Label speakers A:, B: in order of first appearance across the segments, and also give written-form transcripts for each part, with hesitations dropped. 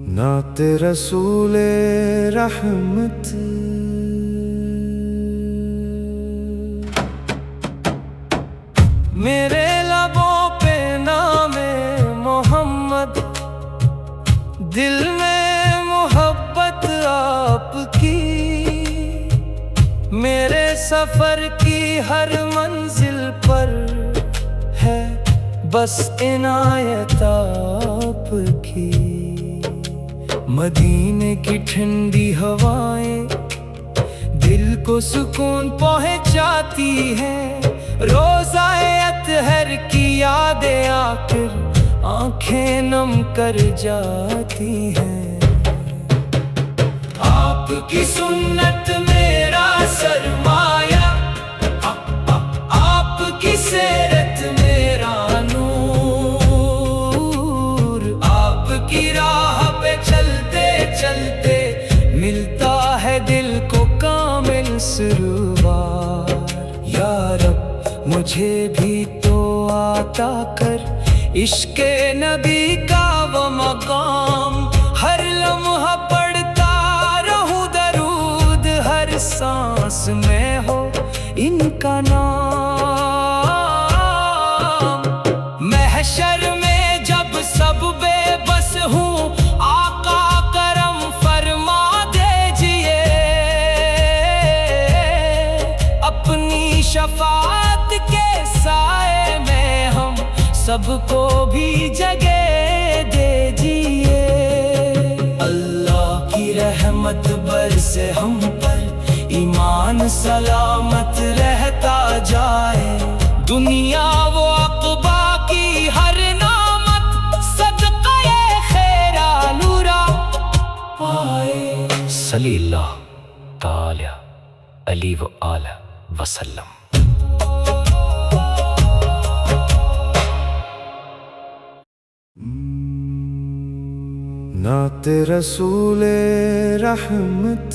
A: नात रसूले रहमत मेरे लबों पे नामे मोहम्मद, दिल में मोहब्बत आपकी। मेरे सफर की हर मंजिल पर है बस इनायत आपकी। मदीने की ठंडी हवाएं दिल को सुकून पहुंचाती हैं। रोज़ाए अतहर की यादें आकर आंखें नम कर जाती हैं। आपकी सुन्नत मेरा सरमाया, आपकी सीरत मेरा नूर। आपकी राह पे चलते चलते मिलता है दिल को कामिल सुरूर। या रब मुझे भी तो आता कर इश्क़े नबी का वो मकाम। हर लम्हा पढ़ता रहूं दरूद, हर सांस में हो इनका नाम। महशर में जब सब बेबस हूँ, आका करम फरमा दीजिए। अपनी शफाअत के साए में हम सबको भी जगह दीजिए। अल्लाह की रहमत बरसे हम पर, ईमान सलामत रहता जाए। दुनिया वो अक़बा की हर नामत सदक़े खैर नूरा पाए।
B: सल्लल्लाहु ताला अलैहि व आला वसल्लम।
A: नात रसूले रहमत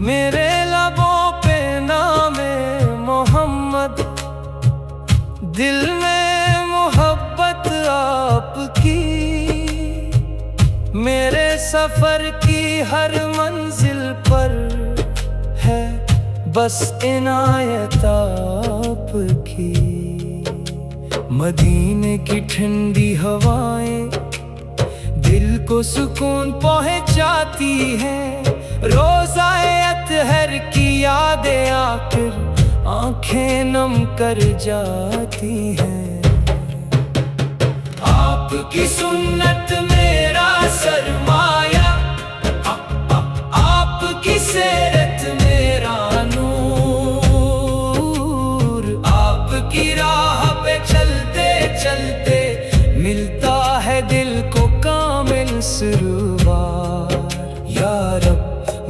A: मेरे लबों पे नामे मोहम्मद, दिल में मोहब्बत आपकी। मेरे सफर की हर मंजिल पर है बस इनायत आपकी। मदीने की ठंडी हवाएं दिल को सुकून पहुंचाती हैं। रोज़ाए अतहर की यादें आकर आंखें नम कर जाती हैं। आपकी सुन्नत मेरा सरमाया, आपकी सीरत मेरा नूर। आपकी राह पे चलते चलते मिलता है दिल को कामिल सुरूर। या रब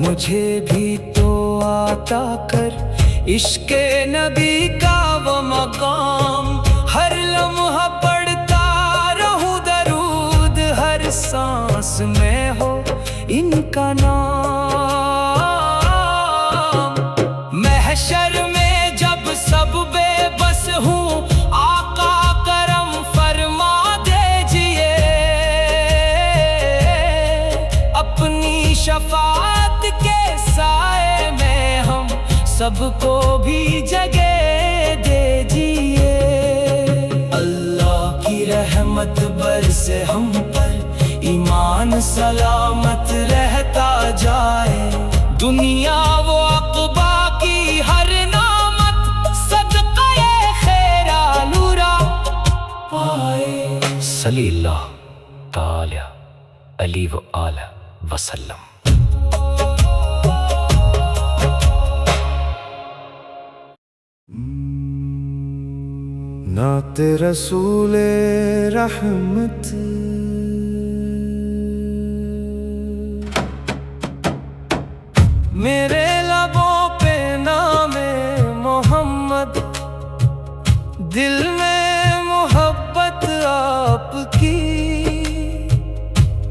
A: मुझे भी तो आता कर इश्क़े नबी का वो मकाम। हर लम्हा पढ़ता रहूं दरूद, हर सांस में हो इनका नाम। महशर में जब सब बेबस हूँ, आका करम फरमा दीजिए। अपनी शफाअत के साए में हम सबको भी जगह दीजिए। अल्लाह की रहमत बरसे हम पर, ईमान सलामत रहता जाए। दुनिया वो अक़बा की हर नामत सदक़े खैर नूरा पाए।
B: सल्लल्लाहु ताला अलैहि व आला वसल्लम।
A: नात रसूले रहमत मेरे लबों पे नामे मोहम्मद, दिल में मोहब्बत आपकी।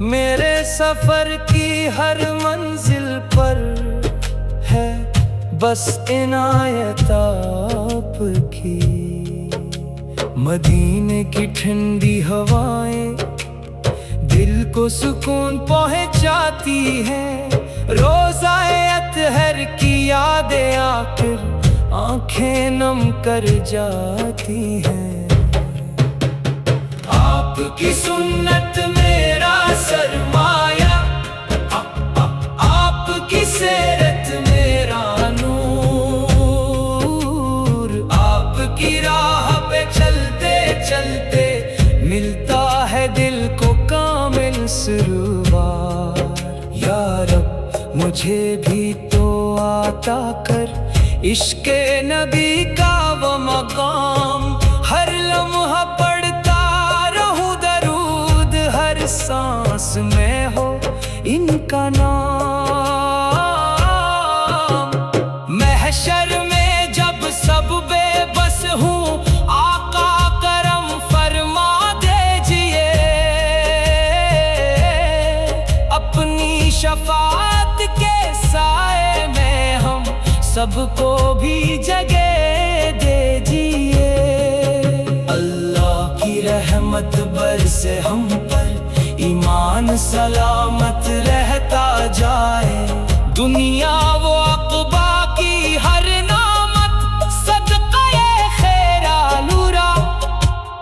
A: मेरे सफर की हर मंजिल पर है بس عنایت آپ کی۔ مدینے کی ٹھنڈی ہوائیں دل کو سکون پہنچاتی ہیں، روزہ اطہر کی یادیں آ کر آنکھیں نم کر جاتی ہیں۔ آپ کی سنت میرا سرمایہ، آپ کی سیرت میرا نور، آپ کی راہ پہ چلتے چلتے ملتا ہے دل کو کامل سرور۔ یا رب مجھے بھی تو عطا کر عشق نبی کا وہ مقام، ہر لمحہ پڑھتا رہوں درود، ہر سانس میں ہو ان کا نام۔ محشر میں جب سب بے بس ہوں، آقا کرم فرما دیجئے، اپنی شفاعت کے سائے میں ہم سب کو بھی جگہ دیجئے۔ اللہ کی رحمت برسے ہم پر، ایمان سلامت رہتا جائے، دنیا و عقبہ کی ہر نعمت صدقہ خیر آلورا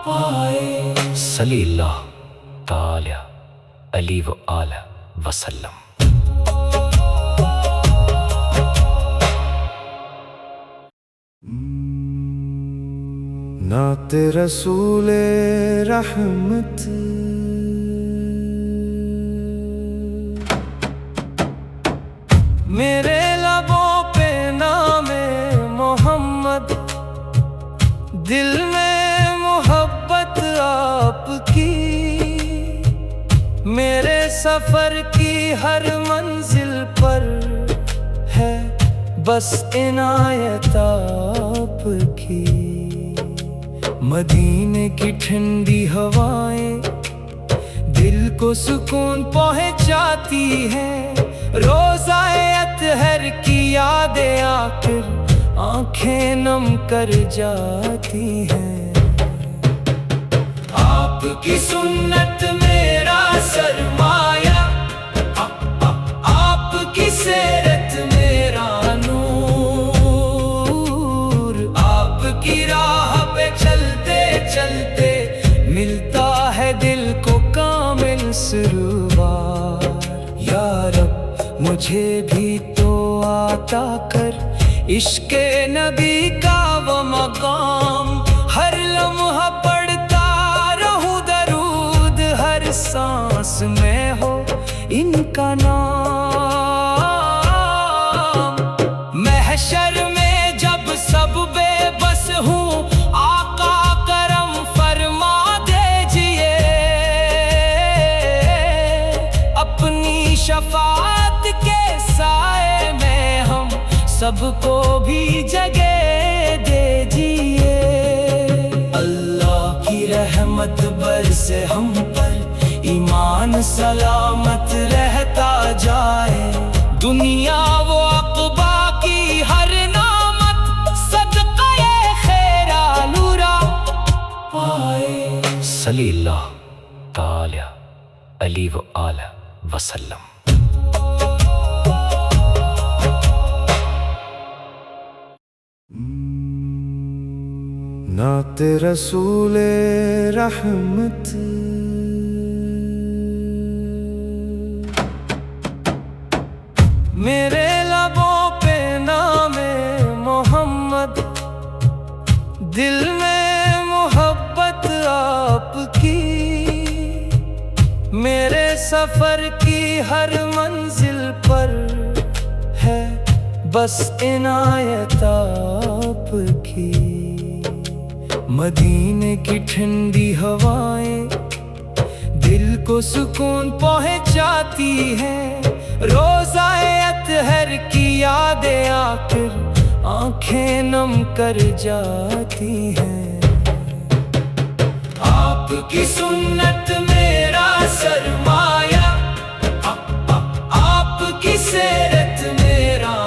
A: پائے۔
B: صلی اللہ تعالی علیہ وآلہ وسلم۔
A: نعت رسول رحمت، میرے لبوں پہ نام محمد، دل میں محبت آپ کی، میرے سفر کی ہر منزل پر ہے بس عنایت آپ کی۔ مدینے کی ٹھنڈی ہوائیں دل کو سکون پہنچاتی ہیں، روزہ اطہر کی یادیں آ کر آنکھیں نم کر جاتی ہیں۔ آپ کی سنت میرا سرمایہ، آپ کی سیرت میرا نور، آپ کی راہ پہ چلتے چلتے ملتا ہے دل کو کامل سرور۔ یا رب مجھے بھی تو عطا کر عشق نبی کا وہ مقام، ہر لمحہ پڑھتا رہوں درود، ہر سانس میں ہو ان کا نام۔ محشر میں جب سب بے بس ہوں، آقا کرم فرما دیجئے، اپنی شفاعت کے سائے میں ہم سب کو بھی جگہ دیجئے۔ اللہ کی رحمت برسے ہم پر، ایمان سلامت رہتا جائے، دنیا و عقبہ کی ہر نعمت صدقہ خیر آلورا پائے۔
B: صلی اللہ تعالی علیہ وآلہ وسلم۔
A: نعت رسول رحمت، میرے لبوں پہ نام محمد، دل میں محبت آپ کی، میرے سفر کی ہر منزل پر ہے بس عنایت آپ کی۔ مدینے کی ٹھنڈی ہوائیں دل کو سکون پہنچاتی ہیں، روزہ اطہر کی یادیں آ کر آنکھیں نم کر جاتی ہیں۔ آپ کی سنت میرا سرمایہ، آپ کی سیرت میرا